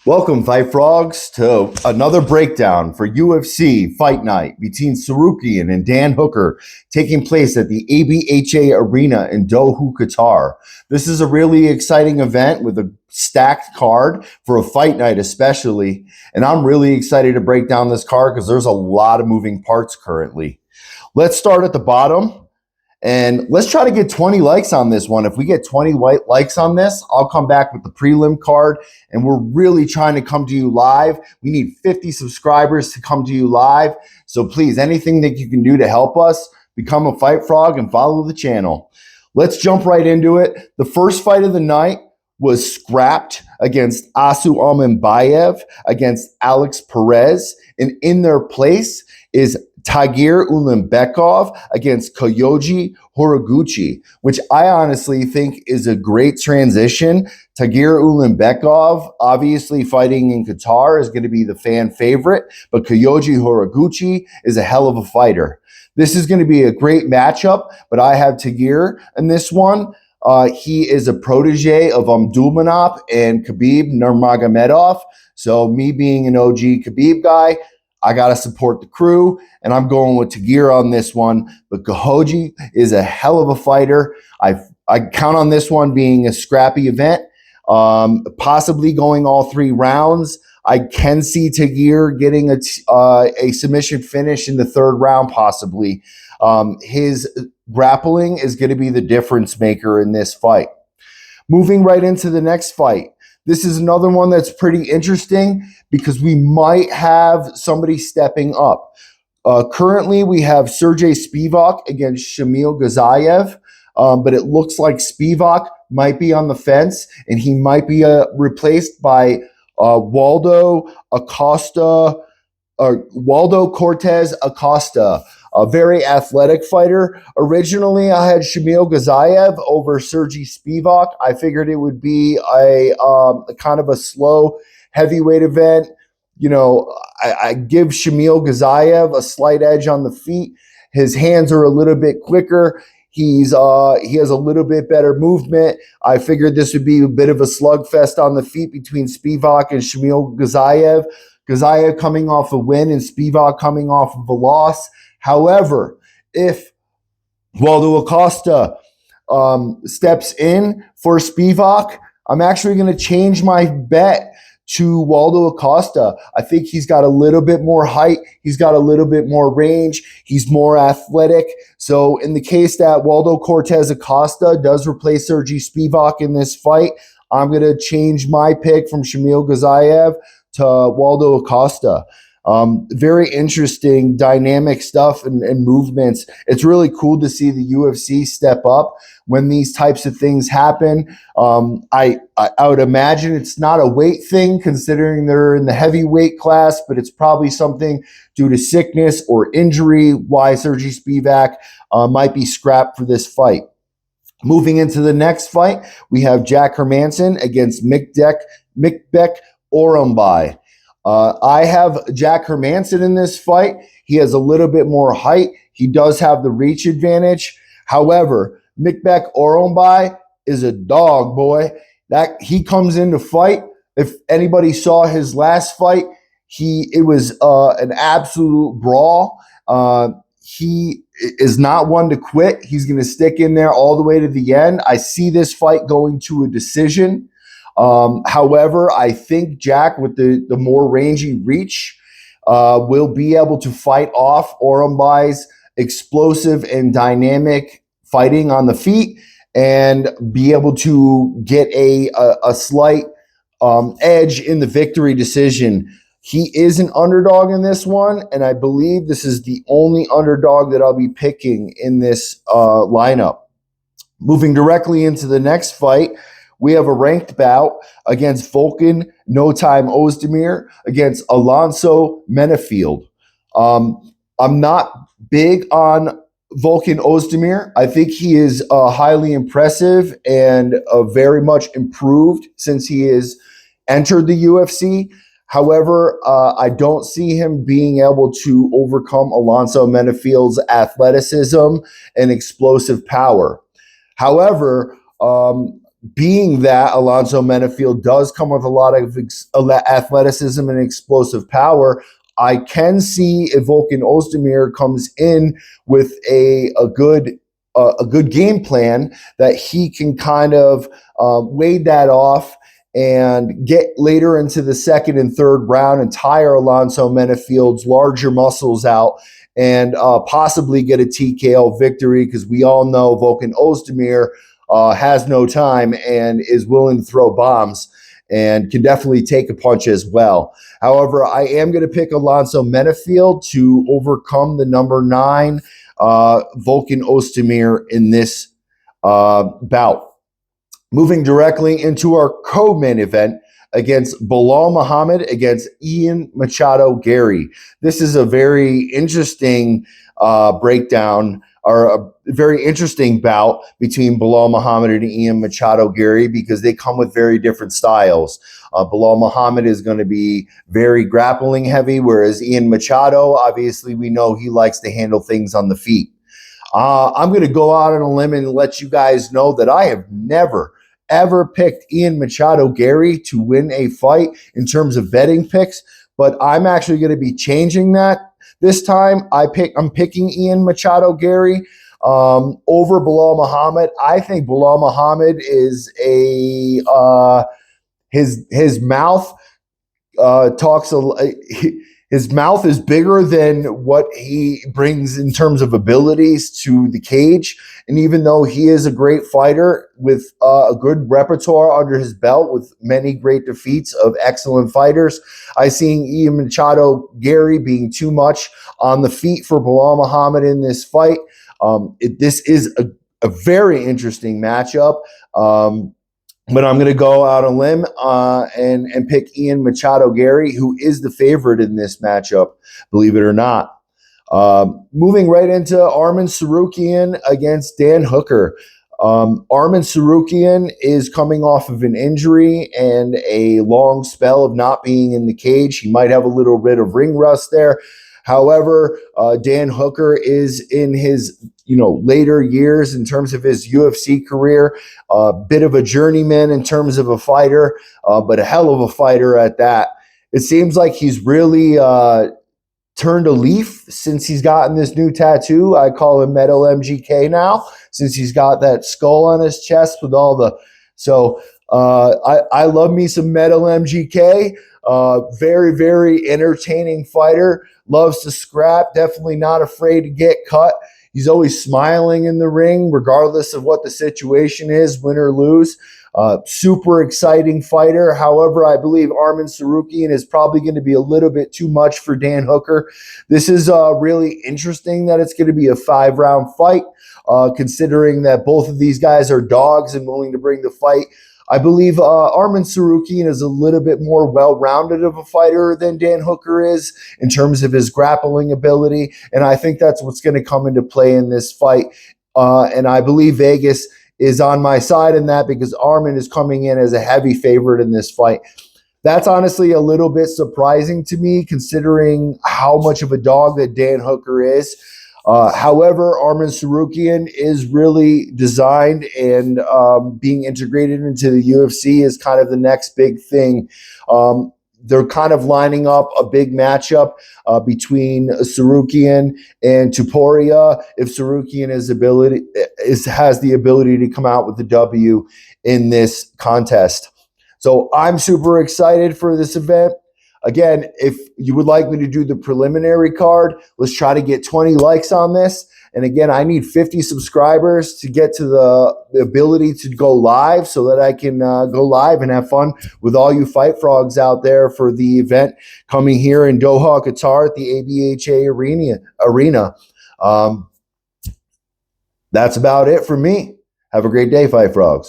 Welcome, Fight Frogs, to another breakdown for UFC Fight Night between Tsarukyan and Dan Hooker, taking place at the ABHA Arena in Doha, Qatar. This is a really exciting event with a stacked card for a fight night especially, and I'm really excited to break down this card because there's a lot of moving parts currently. Let's start at the bottom. And let's try to get 20 likes on this one. If we get 20 likes on this, I'll come back with the prelim card. And we're really trying to come to you live. We need 50 subscribers to come to you live. So please, anything that you can do to help us, become a Fight Frog and follow the channel. Let's jump right into it. The first fight of the night was scrapped against Asu Almanbayev against Alex Perez. And in their place is Tagir Ulanbekov against Kyoji Horiguchi, which I honestly think is a great transition. Tagir Ulanbekov, obviously fighting in Qatar, is going to be the fan favorite, but Kyoji Horiguchi is a hell of a fighter. This is going to be a great matchup, but I have Tagir in this one. He is a protege of Abdulmanap and Khabib Nurmagomedov. So me being an OG Khabib guy, I got to support the crew, and I'm going with Tagir on this one. But Kyoji is a hell of a fighter. I count on this one being a scrappy event, possibly going all 3 rounds. I can see Tagir getting a submission finish in the 3rd round, possibly. His grappling is going to be the difference maker in this fight. Moving right into the next fight. This is another one that's pretty interesting because we might have somebody stepping up. Currently, we have Sergey Spivak against Shamil Ghazayev, but it looks like Spivak might be on the fence, and he might be replaced by Waldo Cortez Acosta, a very athletic fighter. Originally, I had Shamil Ghazayev over Sergey Spivak. I figured it would be a kind of a slow heavyweight event. You know, I give Shamil Ghazayev a slight edge on the feet. His hands are a little bit quicker. He has a little bit better movement. I figured this would be a bit of a slugfest on the feet between Spivak and Shamil Ghazayev. Ghazayev coming off a win and Spivak coming off of a loss. However, if Waldo Acosta steps in for Spivak, I'm actually going to change my bet to Waldo Acosta. I think he's got a little bit more height. He's got a little bit more range. He's more athletic. So in the case that Waldo Cortez Acosta does replace Sergey Spivak in this fight, I'm going to change my pick from Shamil Ghazayev to Waldo Acosta. Very interesting, dynamic stuff and movements. It's really cool to see the UFC step up when these types of things happen. I would imagine it's not a weight thing considering they're in the heavyweight class, but it's probably something due to sickness or injury why Sergey Spivak might be scrapped for this fight. Moving into the next fight, we have Jack Hermansson against Mikbek Orombai. I have Jack Hermansson in this fight. He has a little bit more height. He does have the reach advantage. However, Mikbek Orombai is a dog, boy. That he comes in to fight. If anybody saw his last fight, it was an absolute brawl. He is not one to quit. He's going to stick in there all the way to the end. I see this fight going to a decision. However, I think Jack, with the more rangy reach, will be able to fight off Orombai's explosive and dynamic fighting on the feet and be able to get a slight edge in the victory decision. He is an underdog in this one, and I believe this is the only underdog that I'll be picking in this lineup. Moving directly into the next fight, we have a ranked bout against Volkan No Time Ozdemir against Alonso Menefield. I'm not big on Volkan Ozdemir. I think he is highly impressive and very much improved since he has entered the UFC. However, I don't see him being able to overcome Alonso Menefield's athleticism and explosive power. However, being that Alonzo Menafield does come with a lot of athleticism and explosive power, I can see if Volkan Ozdemir comes in with a good game plan that he can kind of wade that off and get later into the second and third round and tire Alonzo Menafield's larger muscles out and possibly get a TKO victory, because we all know Volkan Ozdemir has no time and is willing to throw bombs and can definitely take a punch as well. However, I am going to pick Alonzo Menafield to overcome the number 9 Volkan Ozdemir in this bout. Moving directly into our co-main event against Bilal Muhammad against Ian Machado Gary. This is a very interesting breakdown, or a very interesting bout between Bilal Muhammad and Ian Machado Gary, because they come with very different styles. Bilal Muhammad is going to be very grappling heavy, whereas Ian Machado, obviously we know he likes to handle things on the feet. I'm going to go out on a limb and let you guys know that I have never, ever picked Ian Machado Gary to win a fight in terms of betting picks, but I'm actually going to be changing that this time. I'm picking Ian Machado Gary over Bilal Muhammad. I think Bilal Muhammad is his mouth talks a. His mouth is bigger than what he brings in terms of abilities to the cage. And even though he is a great fighter with a good repertoire under his belt with many great defeats of excellent fighters, I see Ian Machado Gary being too much on the feet for Bilal Muhammad in this fight. This is a very interesting matchup. But I'm going to go out on a limb and pick Ian Machado Gary, who is the favorite in this matchup, believe it or not. Moving right into Arman Tsarukyan against Dan Hooker. Arman Tsarukyan is coming off of an injury and a long spell of not being in the cage. He might have a little bit of ring rust there. However, Dan Hooker is in his later years in terms of his UFC career, a bit of a journeyman in terms of a fighter, but a hell of a fighter at that. It seems like he's really turned a leaf since he's gotten this new tattoo. I call him Metal MGK now, since he's got that skull on his chest with all the. So I love me some Metal MGK. Very, very entertaining fighter. Loves to scrap. Definitely not afraid to get cut. He's always smiling in the ring, regardless of what the situation is, win or lose. Super exciting fighter. However, I believe Arman Tsarukyan is probably going to be a little bit too much for Dan Hooker. This is really interesting that it's going to be a 5-round fight, considering that both of these guys are dogs and willing to bring the fight. I believe Arman Tsarukyan is a little bit more well-rounded of a fighter than Dan Hooker is in terms of his grappling ability, and I think that's what's going to come into play in this fight. And I believe Vegas is on my side in that, because Arman is coming in as a heavy favorite in this fight. That's honestly a little bit surprising to me, considering how much of a dog that Dan Hooker is. However, Arman Tsarukyan is really designed, and being integrated into the UFC is kind of the next big thing. They're kind of lining up a big matchup between Tsarukyan and Topuria. If Tsarukyan has the ability to come out with the W in this contest. So I'm super excited for this event. Again, if you would like me to do the preliminary card, let's try to get 20 likes on this. And again, I need 50 subscribers to get to the ability to go live, so that I can go live and have fun with all you fight frogs out there for the event coming here in Doha, Qatar at the ABHA Arena. That's about it for me. Have a great day, fight frogs.